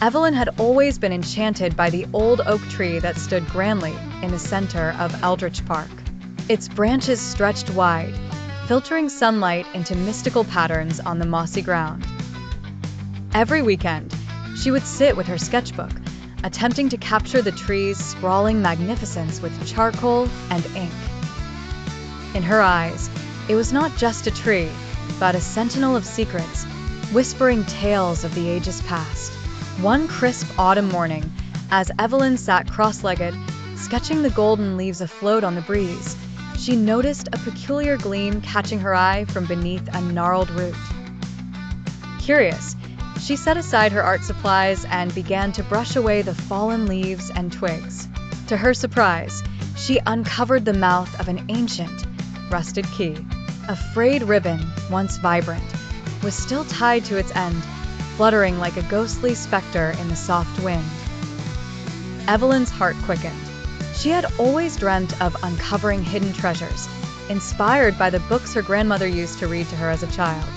Evelyn had always been enchanted by the old oak tree that stood grandly in the center of Eldritch Park. Its branches stretched wide, filtering sunlight into mystical patterns on the mossy ground. Every weekend, she would sit with her sketchbook, attempting to capture the tree's sprawling magnificence with charcoal and ink. In her eyes, it was not just a tree, but a sentinel of secrets, whispering tales of the ages past. One crisp autumn morning, as Evelyn sat cross-legged, sketching the golden leaves afloat on the breeze, she noticed a peculiar gleam catching her eye from beneath a gnarled root. Curious, she set aside her art supplies and began to brush away the fallen leaves and twigs. To her surprise, she uncovered the mouth of an ancient, rusted key. A frayed ribbon, once vibrant, was still tied to its end, fluttering like a ghostly specter in the soft wind. Evelyn's heart quickened. She had always dreamt of uncovering hidden treasures, inspired by the books her grandmother used to read to her as a child.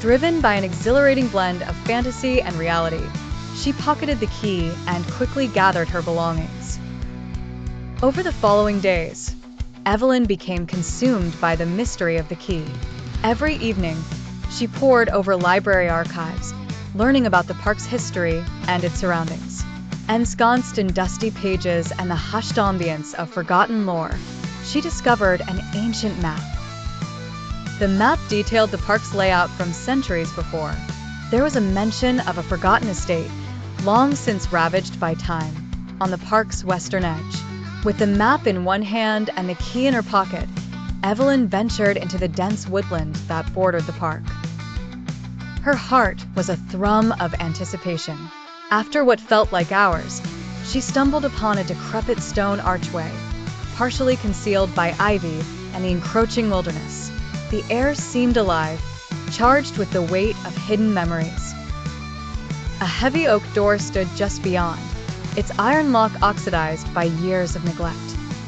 Driven by an exhilarating blend of fantasy and reality, she pocketed the key and quickly gathered her belongings. Over the following days, Evelyn became consumed by the mystery of the key. Every evening, she pored over library archives, learning about the park's history and its surroundings. Ensconced in dusty pages and the hushed ambience of forgotten lore, she discovered an ancient map. The map detailed the park's layout from centuries before. There was a mention of a forgotten estate, long since ravaged by time, on the park's western edge. With the map in one hand and the key in her pocket, Evelyn ventured into the dense woodland that bordered the park. Her heart was a thrum of anticipation. After what felt like hours, she stumbled upon a decrepit stone archway, partially concealed by ivy and the encroaching wilderness. The air seemed alive, charged with the weight of hidden memories. A heavy oak door stood just beyond, its iron lock oxidized by years of neglect.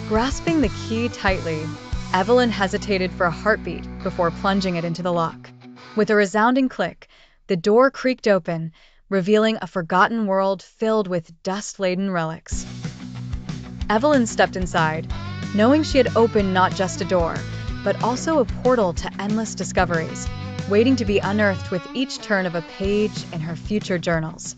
Grasping the key tightly, Evelyn hesitated for a heartbeat before plunging it into the lock. With a resounding click, the door creaked open, revealing a forgotten world filled with dust-laden relics. Evelyn stepped inside, knowing she had opened not just a door, but also a portal to endless discoveries, waiting to be unearthed with each turn of a page in her future journals.